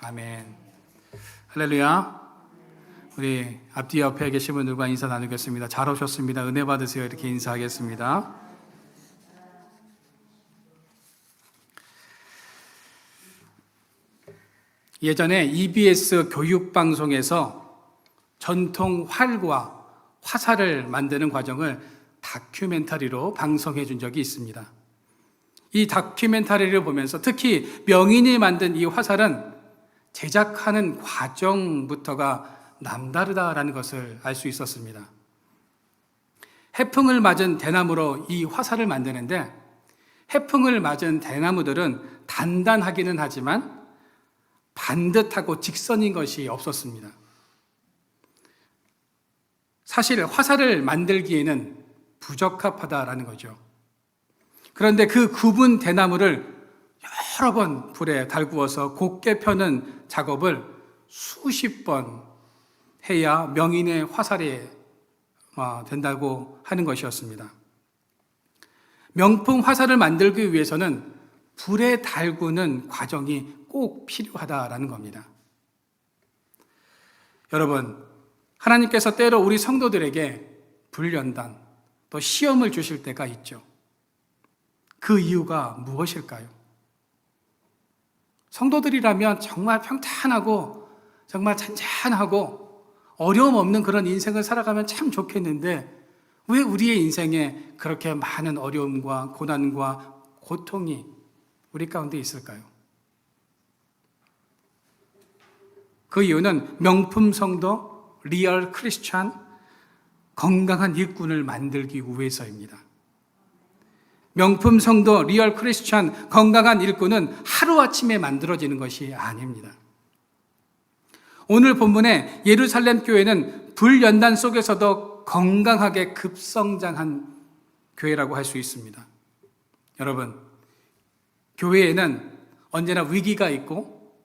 아멘. 할렐루야. 우리 앞뒤 옆에 계신 분들과 인사 나누겠습니다. 잘 오셨습니다. 은혜 받으세요. 이렇게 인사하겠습니다. 예전에 EBS 교육방송에서 전통 활과 화살을 만드는 과정을 다큐멘터리로 방송해 준 적이 있습니다. 이 다큐멘터리를 보면서 특히 명인이 만든 이 화살은 제작하는 과정부터가 남다르다라는 것을 알 수 있었습니다. 해풍을 맞은 대나무로 이 화살을 만드는데 해풍을 맞은 대나무들은 단단하기는 하지만 반듯하고 직선인 것이 없었습니다. 사실 화살을 만들기에는 부적합하다라는 거죠. 그런데 그 굽은 대나무를 여러 번 불에 달구어서 곱게 펴는 작업을 수십 번 해야 명인의 화살이 된다고 하는 것이었습니다. 명품 화살을 만들기 위해서는 불에 달구는 과정이 꼭 필요하다라는 겁니다. 여러분, 하나님께서 때로 우리 성도들에게 불연단, 또 시험을 주실 때가 있죠. 그 이유가 무엇일까요? 성도들이라면 정말 평탄하고 정말 잔잔하고 어려움 없는 그런 인생을 살아가면 참 좋겠는데 왜 우리의 인생에 그렇게 많은 어려움과 고난과 고통이 우리 가운데 있을까요? 그 이유는 명품 성도, 리얼 크리스찬, 건강한 일꾼을 만들기 위해서입니다. 명품 성도, 리얼 크리스찬, 건강한 일꾼은 하루아침에 만들어지는 것이 아닙니다. 오늘 본문의 예루살렘 교회는 불연단 속에서도 건강하게 급성장한 교회라고 할 수 있습니다. 여러분, 교회에는 언제나 위기가 있고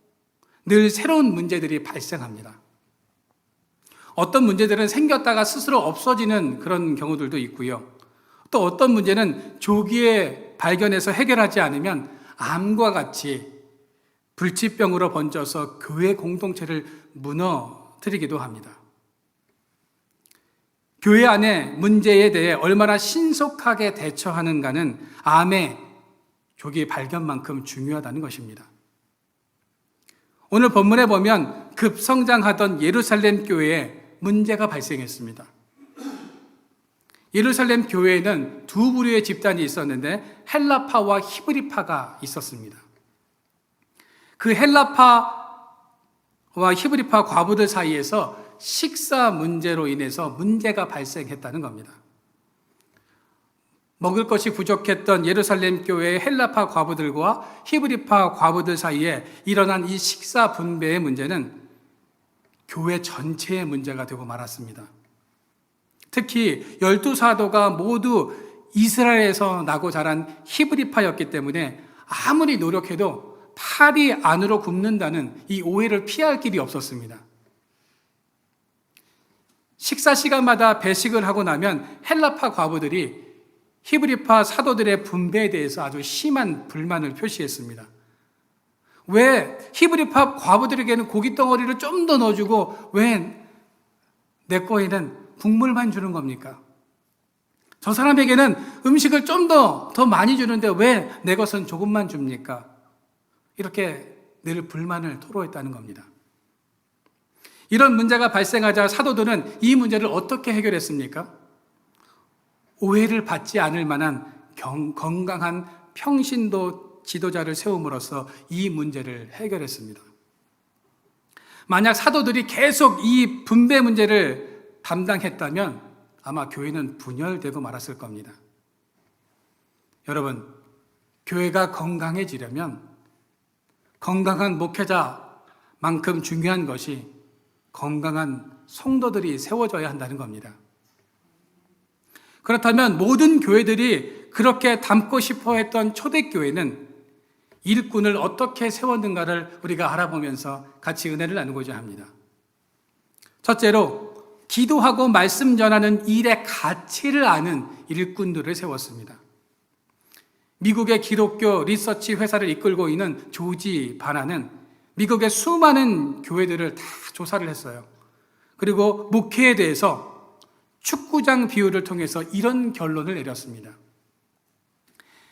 늘 새로운 문제들이 발생합니다. 어떤 문제들은 생겼다가 스스로 없어지는 그런 경우들도 있고요. 또 어떤 문제는 조기에 발견해서 해결하지 않으면 암과 같이 불치병으로 번져서 교회 공동체를 무너뜨리기도 합니다. 교회 안의 문제에 대해 얼마나 신속하게 대처하는가는 암의 조기 발견만큼 중요하다는 것입니다. 오늘 본문에 보면 급성장하던 예루살렘 교회에 문제가 발생했습니다. 예루살렘 교회에는 두 부류의 집단이 있었는데 헬라파와 히브리파가 있었습니다. 그 헬라파와 히브리파 과부들 사이에서 식사 문제로 인해서 문제가 발생했다는 겁니다. 먹을 것이 부족했던 예루살렘 교회의 헬라파 과부들과 히브리파 과부들 사이에 일어난 이 식사 분배의 문제는 교회 전체의 문제가 되고 말았습니다. 특히 12사도가 모두 이스라엘에서 나고 자란 히브리파였기 때문에 아무리 노력해도 팔이 안으로 굽는다는 이 오해를 피할 길이 없었습니다. 식사 시간마다 배식을 하고 나면 헬라파 과부들이 히브리파 사도들의 분배에 대해서 아주 심한 불만을 표시했습니다. 왜 히브리파 과부들에게는 고기 덩어리를 좀 더 넣어주고 왜 내 거에는 국물만 주는 겁니까? 저 사람에게는 음식을 좀 더 많이 주는데 왜 내 것은 조금만 줍니까? 이렇게 늘 불만을 토로했다는 겁니다. 이런 문제가 발생하자 사도들은 이 문제를 어떻게 해결했습니까? 오해를 받지 않을 만한 건강한 평신도 지도자를 세움으로써 이 문제를 해결했습니다. 만약 사도들이 계속 이 분배 문제를 담당했다면 아마 교회는 분열되고 말았을 겁니다. 여러분, 교회가 건강해지려면 건강한 목회자만큼 중요한 것이 건강한 성도들이 세워져야 한다는 겁니다. 그렇다면 모든 교회들이 그렇게 닮고 싶어 했던 초대교회는 일꾼을 어떻게 세웠는가를 우리가 알아보면서 같이 은혜를 나누고자 합니다. 첫째로, 기도하고 말씀 전하는 일의 가치를 아는 일꾼들을 세웠습니다. 미국의 기독교 리서치 회사를 이끌고 있는 조지 바나는 미국의 수많은 교회들을 다 조사를 했어요. 그리고 목회에 대해서 축구장 비유를 통해서 이런 결론을 내렸습니다.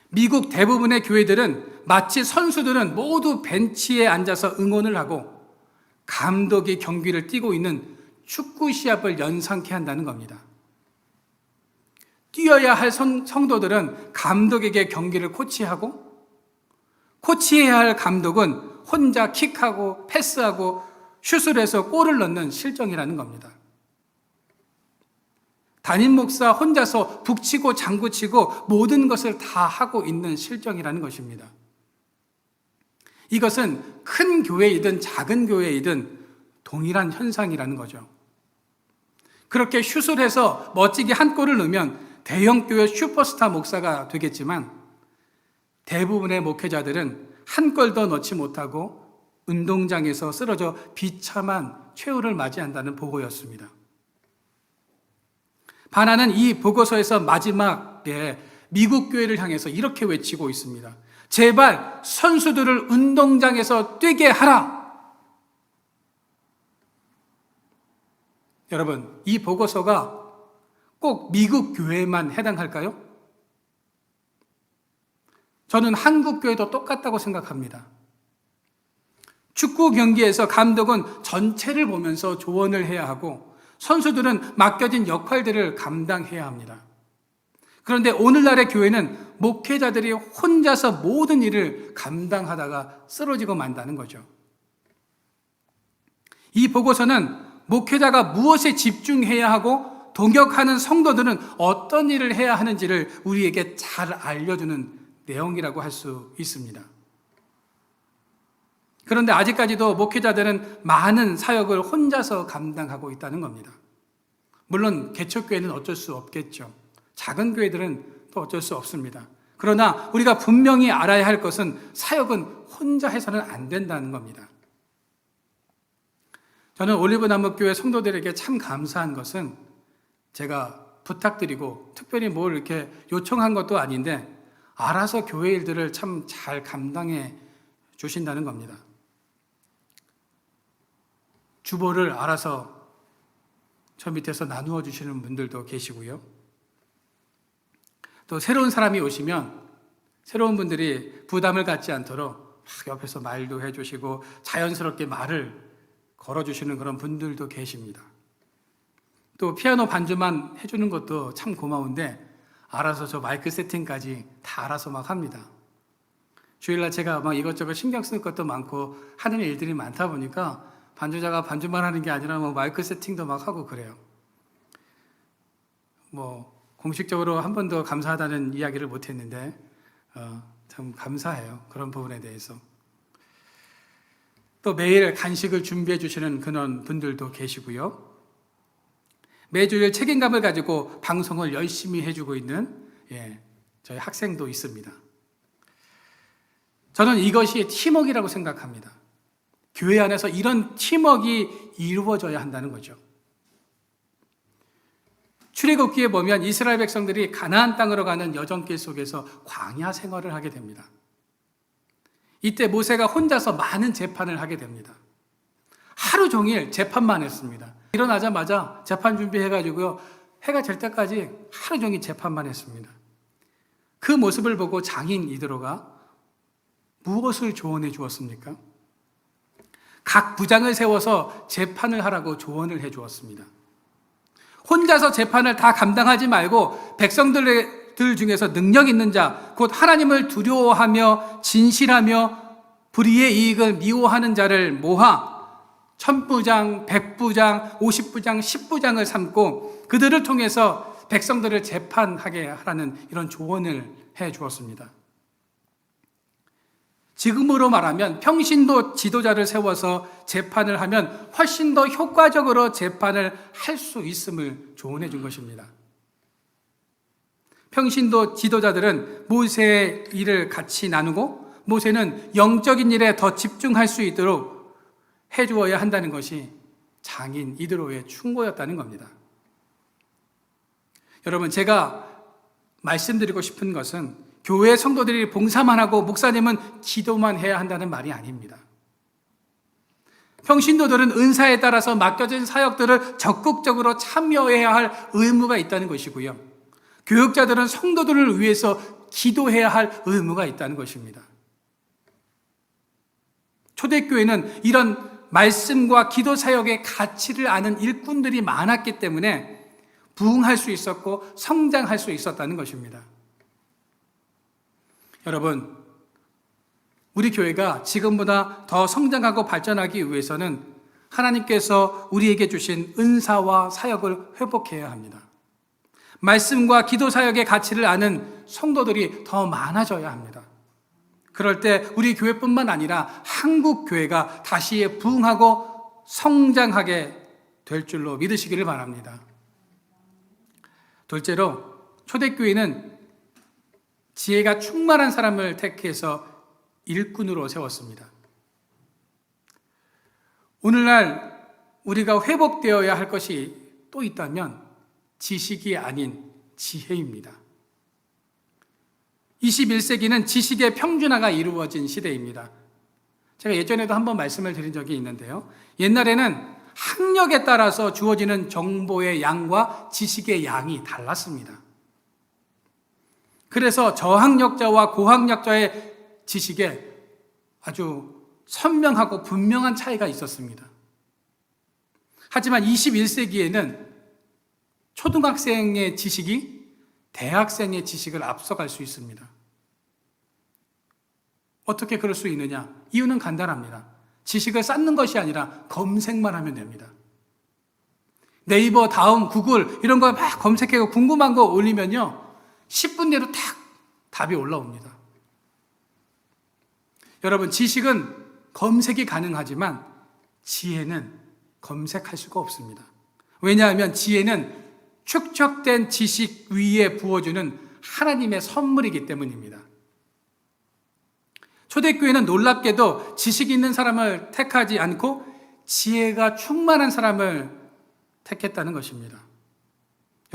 미국 대부분의 교회들은 마치 선수들은 모두 벤치에 앉아서 응원을 하고 감독이 경기를 뛰고 있는 축구 시합을 연상케 한다는 겁니다. 뛰어야 할 성도들은 감독에게 경기를 코치하고, 코치해야 할 감독은 혼자 킥하고 패스하고 슛을 해서 골을 넣는 실정이라는 겁니다. 담임 목사 혼자서 북치고 장구치고 모든 것을 다 하고 있는 실정이라는 것입니다. 이것은 큰 교회이든 작은 교회이든 동일한 현상이라는 거죠. 그렇게 슛을 해서 멋지게 한 골을 넣으면 대형 교회 슈퍼스타 목사가 되겠지만 대부분의 목회자들은 한 골도 넣지 못하고 운동장에서 쓰러져 비참한 최후를 맞이한다는 보고였습니다. 바나는 이 보고서에서 마지막에 미국 교회를 향해서 이렇게 외치고 있습니다. 제발 선수들을 운동장에서 뛰게 하라. 여러분, 이 보고서가 꼭 미국 교회만 해당할까요? 저는 한국 교회도 똑같다고 생각합니다. 축구 경기에서 감독은 전체를 보면서 조언을 해야 하고 선수들은 맡겨진 역할들을 감당해야 합니다. 그런데 오늘날의 교회는 목회자들이 혼자서 모든 일을 감당하다가 쓰러지고 만다는 거죠. 이 보고서는 목회자가 무엇에 집중해야 하고 동역하는 성도들은 어떤 일을 해야 하는지를 우리에게 잘 알려주는 내용이라고 할 수 있습니다. 그런데 아직까지도 목회자들은 많은 사역을 혼자서 감당하고 있다는 겁니다. 물론 개척교회는 어쩔 수 없겠죠. 작은 교회들은 또 어쩔 수 없습니다. 그러나 우리가 분명히 알아야 할 것은 사역은 혼자 해서는 안 된다는 겁니다. 저는 올리브나무교회 성도들에게 참 감사한 것은 제가 부탁드리고 특별히 뭘 이렇게 요청한 것도 아닌데 알아서 교회 일들을 참 잘 감당해 주신다는 겁니다. 주보를 알아서 저 밑에서 나누어 주시는 분들도 계시고요. 또 새로운 사람이 오시면 새로운 분들이 부담을 갖지 않도록 막 옆에서 말도 해주시고 자연스럽게 말을 걸어주시는 그런 분들도 계십니다. 또 피아노 반주만 해주는 것도 참 고마운데 알아서 저 마이크 세팅까지 다 알아서 막 합니다. 주일날 제가 막 이것저것 신경 쓸 것도 많고 하는 일들이 많다 보니까 반주자가 반주만 하는 게 아니라 뭐 마이크 세팅도 막 하고 그래요. 뭐 공식적으로 한 번도 감사하다는 이야기를 못 했는데 참 감사해요. 그런 부분에 대해서. 또 매일 간식을 준비해 주시는 그런 분들도 계시고요. 매주일 책임감을 가지고 방송을 열심히 해주고 있는 저희 학생도 있습니다. 저는 이것이 팀워크라고 생각합니다. 교회 안에서 이런 팀워크가 이루어져야 한다는 거죠. 출애굽기에 보면 이스라엘 백성들이 가나안 땅으로 가는 여정길 속에서 광야 생활을 하게 됩니다. 이때 모세가 혼자서 많은 재판을 하게 됩니다. 하루 종일 재판만 했습니다. 일어나자마자 재판 준비해가지고요, 해가 질 때까지 하루 종일 재판만 했습니다. 그 모습을 보고 장인 이드로가 무엇을 조언해 주었습니까? 각 부장을 세워서 재판을 하라고 조언을 해 주었습니다. 혼자서 재판을 다 감당하지 말고 백성들 중에서 능력 있는 자, 곧 하나님을 두려워하며 진실하며 불의의 이익을 미워하는 자를 모아 1000부장, 100부장, 50부장, 10부장을 삼고 그들을 통해서 백성들을 재판하게 하라는 이런 조언을 해 주었습니다. 지금으로 말하면 평신도 지도자를 세워서 재판을 하면 훨씬 더 효과적으로 재판을 할 수 있음을 조언해 준 것입니다. 평신도 지도자들은 모세의 일을 같이 나누고 모세는 영적인 일에 더 집중할 수 있도록 해주어야 한다는 것이 장인 이드로의 충고였다는 겁니다. 여러분, 제가 말씀드리고 싶은 것은 교회 성도들이 봉사만 하고 목사님은 기도만 해야 한다는 말이 아닙니다. 평신도들은 은사에 따라서 맡겨진 사역들을 적극적으로 참여해야 할 의무가 있다는 것이고요. 교육자들은 성도들을 위해서 기도해야 할 의무가 있다는 것입니다. 초대교회는 이런 말씀과 기도 사역의 가치를 아는 일꾼들이 많았기 때문에 부흥할 수 있었고 성장할 수 있었다는 것입니다. 여러분, 우리 교회가 지금보다 더 성장하고 발전하기 위해서는 하나님께서 우리에게 주신 은사와 사역을 회복해야 합니다. 말씀과 기도 사역의 가치를 아는 성도들이 더 많아져야 합니다. 그럴 때 우리 교회뿐만 아니라 한국 교회가 다시 부흥하고 성장하게 될 줄로 믿으시기를 바랍니다. 둘째로, 초대교회는 지혜가 충만한 사람을 택해서 일꾼으로 세웠습니다. 오늘날 우리가 회복되어야 할 것이 또 있다면 지식이 아닌 지혜입니다. 21세기는 지식의 평준화가 이루어진 시대입니다. 제가 예전에도 한번 말씀을 드린 적이 있는데요. 옛날에는 학력에 따라서 주어지는 정보의 양과 지식의 양이 달랐습니다. 그래서 저학력자와 고학력자의 지식에 아주 선명하고 분명한 차이가 있었습니다. 하지만 21세기에는 초등학생의 지식이 대학생의 지식을 앞서갈 수 있습니다. 어떻게 그럴 수 있느냐? 이유는 간단합니다. 지식을 쌓는 것이 아니라 검색만 하면 됩니다. 네이버, 다음, 구글 이런 거 막 검색해서 궁금한 거 올리면요 10분 내로 탁 답이 올라옵니다. 여러분, 지식은 검색이 가능하지만 지혜는 검색할 수가 없습니다. 왜냐하면 지혜는 축적된 지식 위에 부어주는 하나님의 선물이기 때문입니다. 초대교회는 놀랍게도 지식 있는 사람을 택하지 않고 지혜가 충만한 사람을 택했다는 것입니다.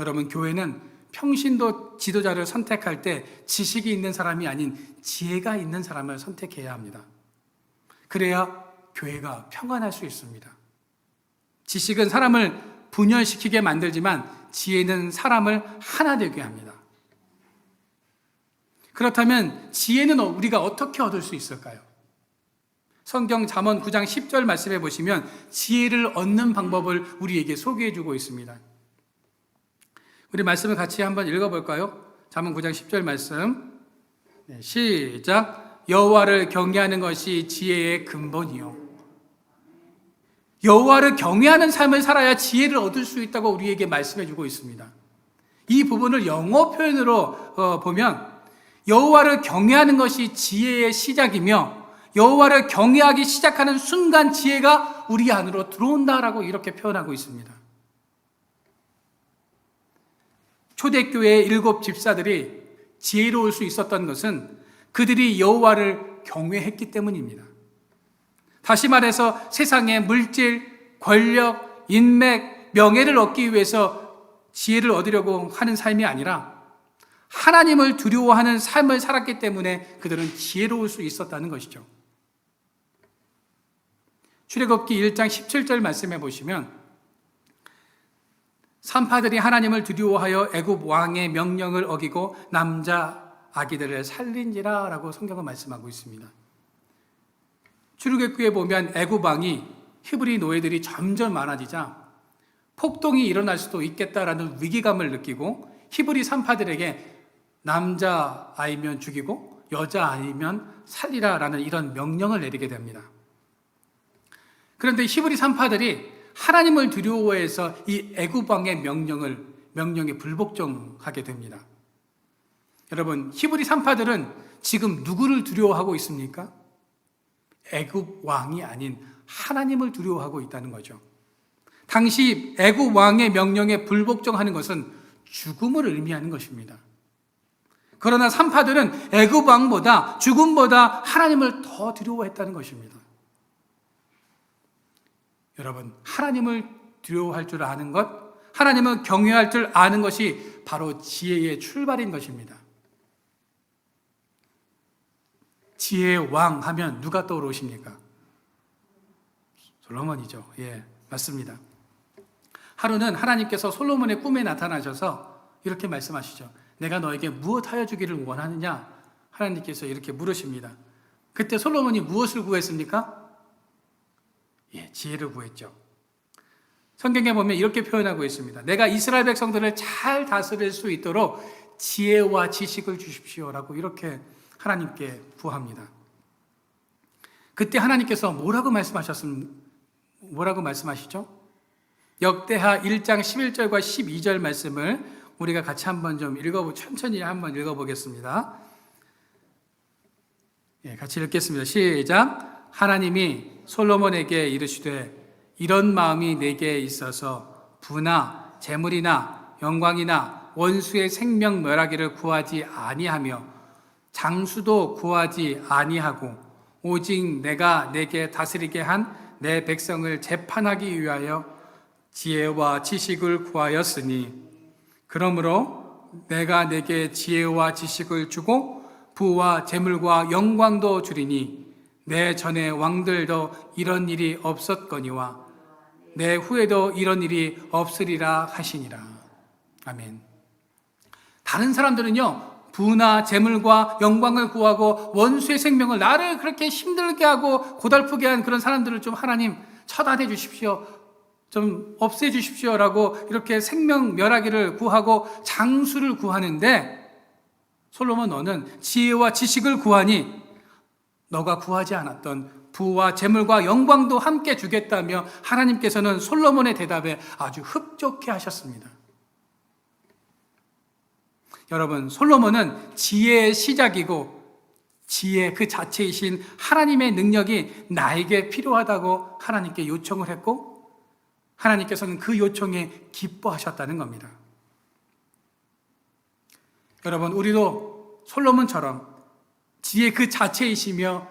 여러분, 교회는 평신도 지도자를 선택할 때 지식이 있는 사람이 아닌 지혜가 있는 사람을 선택해야 합니다. 그래야 교회가 평안할 수 있습니다. 지식은 사람을 분열시키게 만들지만 지혜는 사람을 하나 되게 합니다. 그렇다면 지혜는 우리가 어떻게 얻을 수 있을까요? 성경 잠언 9장 10절 말씀해 보시면 지혜를 얻는 방법을 우리에게 소개해 주고 있습니다. 우리 말씀을 같이 한번 읽어볼까요? 잠언 9장 10절 말씀. 네, 시작. 여호와를 경외하는 것이 지혜의 근본이요. 여호와를 경외하는 삶을 살아야 지혜를 얻을 수 있다고 우리에게 말씀해 주고 있습니다. 이 부분을 영어 표현으로 보면 여호와를 경외하는 것이 지혜의 시작이며 여호와를 경외하기 시작하는 순간 지혜가 우리 안으로 들어온다라고 이렇게 표현하고 있습니다. 초대교회의 7 집사들이 지혜로울 수 있었던 것은 그들이 여호와를 경외했기 때문입니다. 다시 말해서 세상의 물질, 권력, 인맥, 명예를 얻기 위해서 지혜를 얻으려고 하는 삶이 아니라 하나님을 두려워하는 삶을 살았기 때문에 그들은 지혜로울 수 있었다는 것이죠. 출애굽기 1장 17절 말씀해 보시면 산파들이 하나님을 두려워하여 애굽 왕의 명령을 어기고 남자 아기들을 살린지라 라고 성경은 말씀하고 있습니다. 출애굽기에 보면 애굽 왕이 히브리 노예들이 점점 많아지자 폭동이 일어날 수도 있겠다라는 위기감을 느끼고 히브리 산파들에게 남자 아이면 죽이고 여자 아이면 살리라라는 이런 명령을 내리게 됩니다. 그런데 히브리 산파들이 하나님을 두려워해서 이 애굽 왕의 명령에 불복종하게 됩니다. 여러분, 히브리 산파들은 지금 누구를 두려워하고 있습니까? 애굽 왕이 아닌 하나님을 두려워하고 있다는 거죠. 당시 애굽 왕의 명령에 불복종하는 것은 죽음을 의미하는 것입니다. 그러나 산파들은 애굽 왕보다 죽음보다 하나님을 더 두려워했다는 것입니다. 여러분, 하나님을 두려워할 줄 아는 것, 하나님을 경외할 줄 아는 것이 바로 지혜의 출발인 것입니다. 지혜의 왕 하면 누가 떠오르십니까? 솔로몬이죠. 예, 맞습니다. 하루는 하나님께서 솔로몬의 꿈에 나타나셔서 이렇게 말씀하시죠. 내가 너에게 무엇하여 주기를 원하느냐? 하나님께서 이렇게 물으십니다. 그때 솔로몬이 무엇을 구했습니까? 예, 지혜를 구했죠. 성경에 보면 이렇게 표현하고 있습니다. 내가 이스라엘 백성들을 잘 다스릴 수 있도록 지혜와 지식을 주십시오라고 이렇게 하나님께 구합니다. 그때 하나님께서 뭐라고 말씀하시죠? 역대하 1장 11절과 12절 말씀을 우리가 같이 한번 좀 천천히 한번 읽어보겠습니다. 예, 같이 읽겠습니다. 시작. 하나님이 솔로몬에게 이르시되 이런 마음이 내게 있어서 부나 재물이나 영광이나 원수의 생명 멸하기를 구하지 아니하며 장수도 구하지 아니하고 오직 내가 내게 다스리게 한 내 백성을 재판하기 위하여 지혜와 지식을 구하였으니 그러므로 내가 내게 지혜와 지식을 주고 부와 재물과 영광도 주리니 내 전에 왕들도 이런 일이 없었거니와 내 후에도 이런 일이 없으리라 하시니라. 아멘. 다른 사람들은요, 부나 재물과 영광을 구하고 원수의 생명을 나를 그렇게 힘들게 하고 고달프게 한 그런 사람들을 좀 하나님 처단해 주십시오. 좀 없애 주십시오라고 이렇게 생명 멸하기를 구하고 장수를 구하는데 솔로몬 너는 지혜와 지식을 구하니 너가 구하지 않았던 부와 재물과 영광도 함께 주겠다며 하나님께서는 솔로몬의 대답에 아주 흡족해 하셨습니다. 여러분, 솔로몬은 지혜의 시작이고 지혜 그 자체이신 하나님의 능력이 나에게 필요하다고 하나님께 요청을 했고 하나님께서는 그 요청에 기뻐하셨다는 겁니다. 여러분, 우리도 솔로몬처럼 지혜 그 자체이시며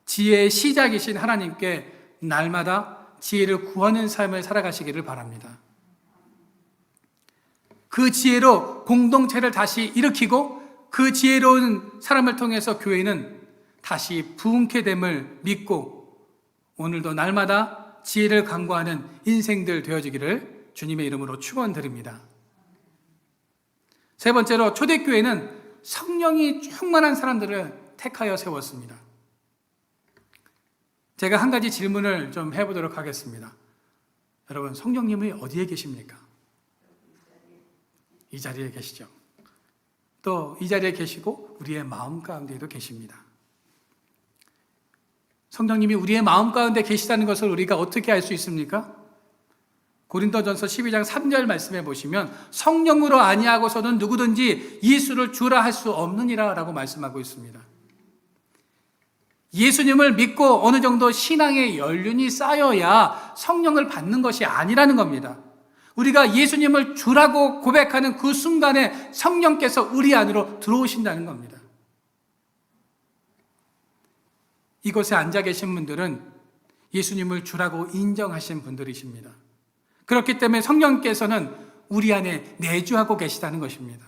지혜의 시작이신 하나님께 날마다 지혜를 구하는 삶을 살아가시기를 바랍니다. 그 지혜로 공동체를 다시 일으키고 그 지혜로운 사람을 통해서 교회는 다시 부흥케 됨을 믿고 오늘도 날마다 지혜를 강구하는 인생들 되어지기를 주님의 이름으로 축원드립니다. 세 번째로 초대교회는 성령이 충만한 사람들을 택하여 세웠습니다. 제가 한 가지 질문을 좀 해보도록 하겠습니다. 여러분, 성령님이 어디에 계십니까? 이 자리에 계시죠. 또 이 자리에 계시고 우리의 마음 가운데에도 계십니다. 성령님이 우리의 마음 가운데 계시다는 것을 우리가 어떻게 알 수 있습니까? 고린도전서 12장 3절 말씀해 보시면 성령으로 아니하고서는 누구든지 예수를 주라 할 수 없느니라 라고 말씀하고 있습니다. 예수님을 믿고 어느 정도 신앙의 연륜이 쌓여야 성령을 받는 것이 아니라는 겁니다. 우리가 예수님을 주라고 고백하는 그 순간에 성령께서 우리 안으로 들어오신다는 겁니다. 이곳에 앉아 계신 분들은 예수님을 주라고 인정하신 분들이십니다. 그렇기 때문에 성령께서는 우리 안에 내주하고 계시다는 것입니다.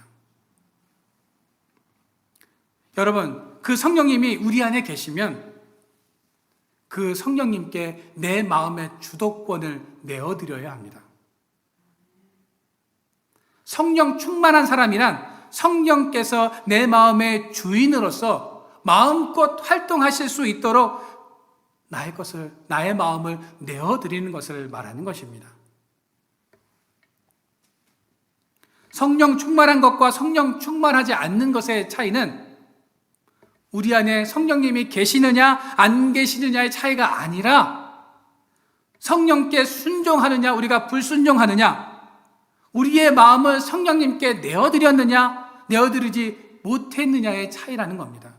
여러분, 그 성령님이 우리 안에 계시면 그 성령님께 내 마음의 주도권을 내어드려야 합니다. 성령 충만한 사람이란 성령께서 내 마음의 주인으로서 마음껏 활동하실 수 있도록 나의 마음을 내어드리는 것을 말하는 것입니다. 성령 충만한 것과 성령 충만하지 않는 것의 차이는 우리 안에 성령님이 계시느냐 안 계시느냐의 차이가 아니라 성령께 순종하느냐 우리가 불순종하느냐, 우리의 마음을 성령님께 내어드렸느냐 내어드리지 못했느냐의 차이라는 겁니다.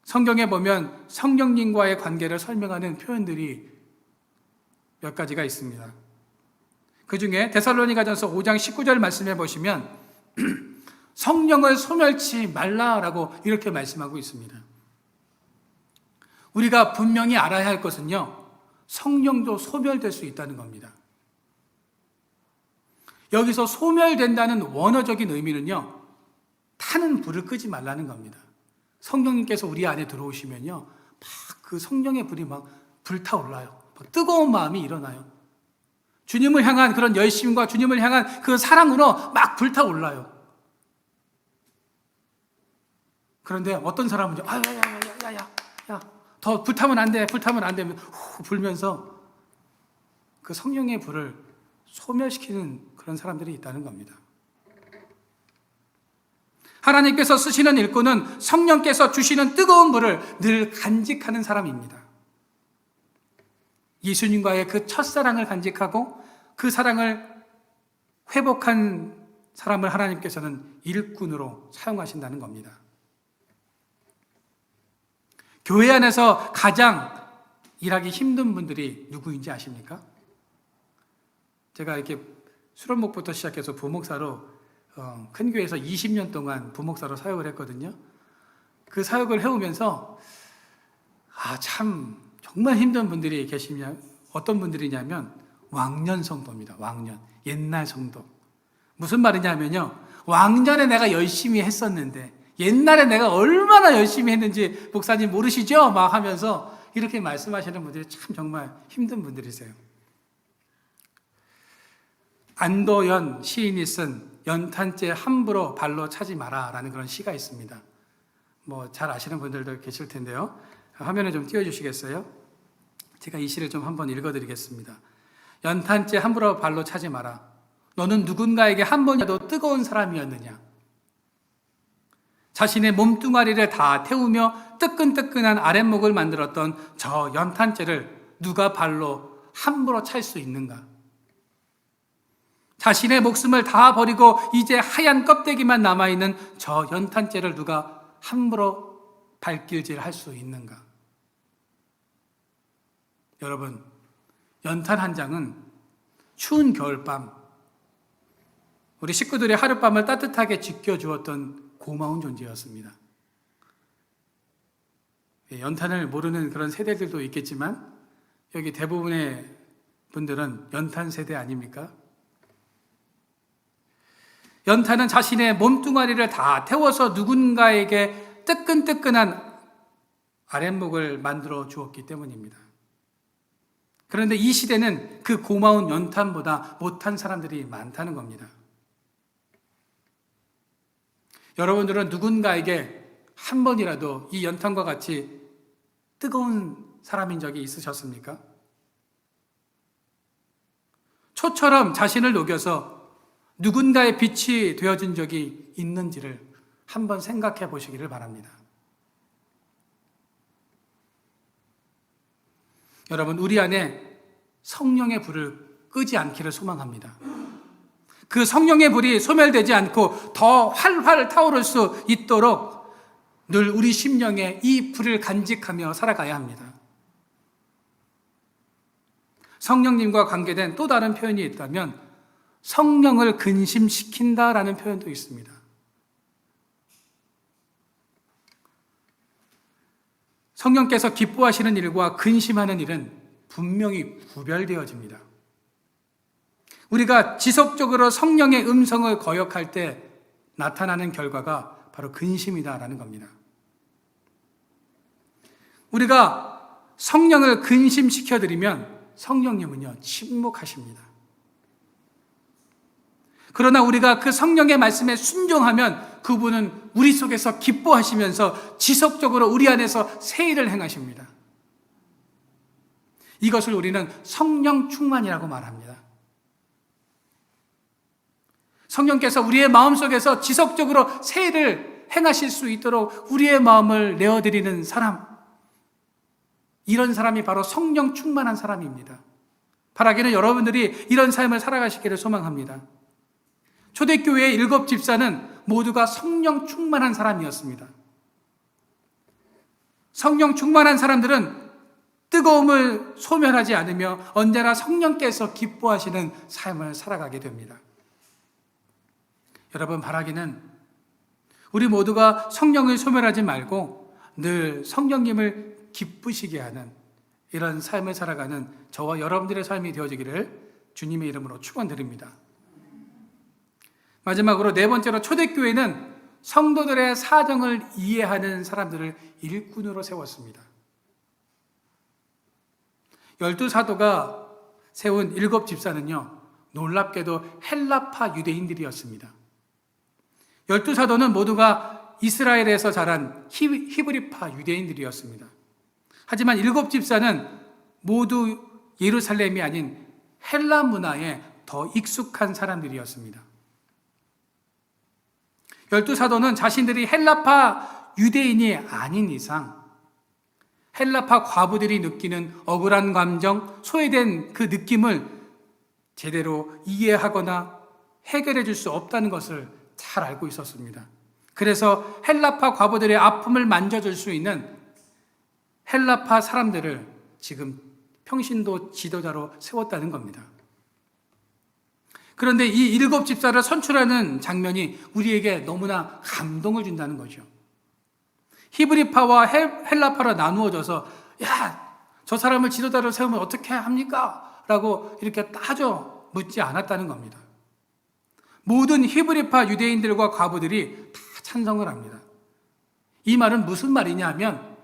성경에 보면 성령님과의 관계를 설명하는 표현들이 몇 가지가 있습니다. 그 중에 데살로니가전서 5장 19절 말씀해 보시면 성령을 소멸치 말라라고 이렇게 말씀하고 있습니다. 우리가 분명히 알아야 할 것은요, 성령도 소멸될 수 있다는 겁니다. 여기서 소멸된다는 원어적인 의미는요, 타는 불을 끄지 말라는 겁니다. 성령님께서 우리 안에 들어오시면요, 막 그 성령의 불이 막 불타올라요. 막 뜨거운 마음이 일어나요. 주님을 향한 그런 열심과 주님을 향한 그 사랑으로 막 불타올라요. 그런데 어떤 사람은 야야야야야야 더 불타면 안 돼, 불타면 안 되면 후 불면서 그 성령의 불을 소멸시키는 그런 사람들이 있다는 겁니다. 하나님께서 쓰시는 일꾼은 성령께서 주시는 뜨거운 불을 늘 간직하는 사람입니다. 예수님과의 그 첫사랑을 간직하고 그 사랑을 회복한 사람을 하나님께서는 일꾼으로 사용하신다는 겁니다. 교회 안에서 가장 일하기 힘든 분들이 누구인지 아십니까? 제가 이렇게 수련목부터 시작해서 부목사로 큰 교회에서 20년 동안 부목사로 사역을 했거든요. 그 사역을 해오면서 참 정말 힘든 분들이 계시냐, 어떤 분들이냐면 왕년 성도입니다. 왕년, 옛날 성도. 무슨 말이냐면요, 왕년에 내가 열심히 했었는데 옛날에 내가 얼마나 열심히 했는지 목사님 모르시죠? 막 하면서 이렇게 말씀하시는 분들이 참 정말 힘든 분들이세요. 안도연 시인이 쓴 연탄재 함부로 발로 차지 마라 라는 그런 시가 있습니다. 뭐 잘 아시는 분들도 계실 텐데요. 화면에 좀 띄워주시겠어요? 제가 이 시를 좀 한번 읽어드리겠습니다. 연탄재 함부로 발로 차지 마라. 너는 누군가에게 한 번이라도 뜨거운 사람이었느냐? 자신의 몸뚱아리를 다 태우며 뜨끈뜨끈한 아랫목을 만들었던 저 연탄재를 누가 발로 함부로 찰 수 있는가? 자신의 목숨을 다 버리고 이제 하얀 껍데기만 남아있는 저 연탄재를 누가 함부로 발길질 할 수 있는가? 여러분, 연탄 한 장은 추운 겨울밤 우리 식구들의 하룻밤을 따뜻하게 지켜주었던 고마운 존재였습니다. 연탄을 모르는 그런 세대들도 있겠지만 여기 대부분의 분들은 연탄 세대 아닙니까? 연탄은 자신의 몸뚱아리를 다 태워서 누군가에게 뜨끈뜨끈한 아랫목을 만들어 주었기 때문입니다. 그런데 이 시대는 그 고마운 연탄보다 못한 사람들이 많다는 겁니다. 여러분들은 누군가에게 한 번이라도 이 연탄과 같이 뜨거운 사람인 적이 있으셨습니까? 초처럼 자신을 녹여서 누군가의 빛이 되어준 적이 있는지를 한번 생각해 보시기를 바랍니다. 여러분, 우리 안에 성령의 불을 끄지 않기를 소망합니다. 그 성령의 불이 소멸되지 않고 더 활활 타오를 수 있도록 늘 우리 심령에 이 불을 간직하며 살아가야 합니다. 성령님과 관계된 또 다른 표현이 있다면 성령을 근심시킨다라는 표현도 있습니다. 성령께서 기뻐하시는 일과 근심하는 일은 분명히 구별되어집니다. 우리가 지속적으로 성령의 음성을 거역할 때 나타나는 결과가 바로 근심이다라는 겁니다. 우리가 성령을 근심시켜드리면 성령님은요, 침묵하십니다. 그러나 우리가 그 성령의 말씀에 순종하면 그분은 우리 속에서 기뻐하시면서 지속적으로 우리 안에서 새 일을 행하십니다. 이것을 우리는 성령 충만이라고 말합니다. 성령께서 우리의 마음속에서 지속적으로 새 일을 행하실 수 있도록 우리의 마음을 내어드리는 사람, 이런 사람이 바로 성령 충만한 사람입니다. 바라기는 여러분들이 이런 삶을 살아가시기를 소망합니다. 초대교회의 7 집사는 모두가 성령 충만한 사람이었습니다. 성령 충만한 사람들은 뜨거움을 소멸하지 않으며 언제나 성령께서 기뻐하시는 삶을 살아가게 됩니다. 여러분, 바라기는 우리 모두가 성령을 소멸하지 말고 늘 성령님을 기쁘시게 하는 이런 삶을 살아가는 저와 여러분들의 삶이 되어지기를 주님의 이름으로 축원드립니다. 마지막으로 4번째로 초대교회는 성도들의 사정을 이해하는 사람들을 일꾼으로 세웠습니다. 12사도가 세운 7집사는요, 놀랍게도 헬라파 유대인들이었습니다. 12사도는 모두가 이스라엘에서 자란 히브리파 유대인들이었습니다. 하지만 7집사는 모두 예루살렘이 아닌 헬라 문화에 더 익숙한 사람들이었습니다. 12사도는 자신들이 헬라파 유대인이 아닌 이상 헬라파 과부들이 느끼는 억울한 감정, 소외된 그 느낌을 제대로 이해하거나 해결해 줄 수 없다는 것을 잘 알고 있었습니다. 그래서 헬라파 과부들의 아픔을 만져줄 수 있는 헬라파 사람들을 지금 평신도 지도자로 세웠다는 겁니다. 그런데 이 7집사를 선출하는 장면이 우리에게 너무나 감동을 준다는 거죠. 히브리파와 헬라파로 나누어져서 야, 저 사람을 지도자로 세우면 어떻게 합니까? 라고 이렇게 따져 묻지 않았다는 겁니다. 모든 히브리파 유대인들과 과부들이 다 찬성을 합니다. 이 말은 무슨 말이냐 하면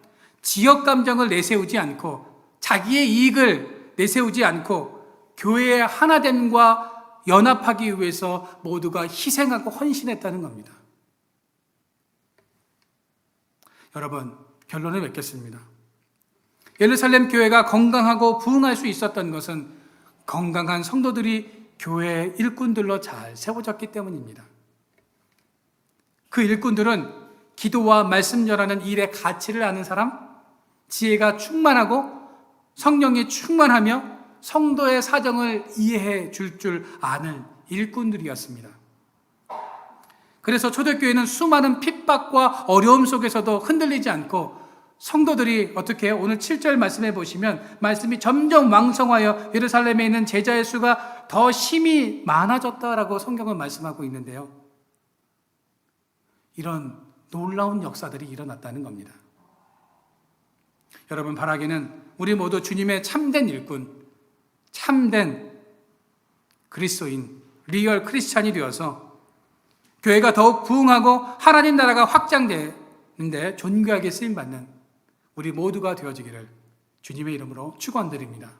지역 감정을 내세우지 않고 자기의 이익을 내세우지 않고 교회의 하나됨과 연합하기 위해서 모두가 희생하고 헌신했다는 겁니다. 여러분, 결론을 맺겠습니다. 예루살렘 교회가 건강하고 부흥할 수 있었던 것은 건강한 성도들이 교회의 일꾼들로 잘 세워졌기 때문입니다. 그 일꾼들은 기도와 말씀 전하는 일의 가치를 아는 사람, 지혜가 충만하고 성령이 충만하며 성도의 사정을 이해해 줄 아는 일꾼들이었습니다. 그래서 초대교회는 수많은 핍박과 어려움 속에서도 흔들리지 않고 성도들이 어떻게 해요? 오늘 7절 말씀해 보시면 말씀이 점점 왕성하여 예루살렘에 있는 제자의 수가 더 심히 많아졌다라고 성경은 말씀하고 있는데요. 이런 놀라운 역사들이 일어났다는 겁니다. 여러분, 바라기는 우리 모두 주님의 참된 일꾼, 참된 그리스도인, 리얼 크리스찬이 되어서 교회가 더욱 부흥하고 하나님 나라가 확장되는데 존귀하게 쓰임받는 우리 모두가 되어지기를 주님의 이름으로 축원드립니다.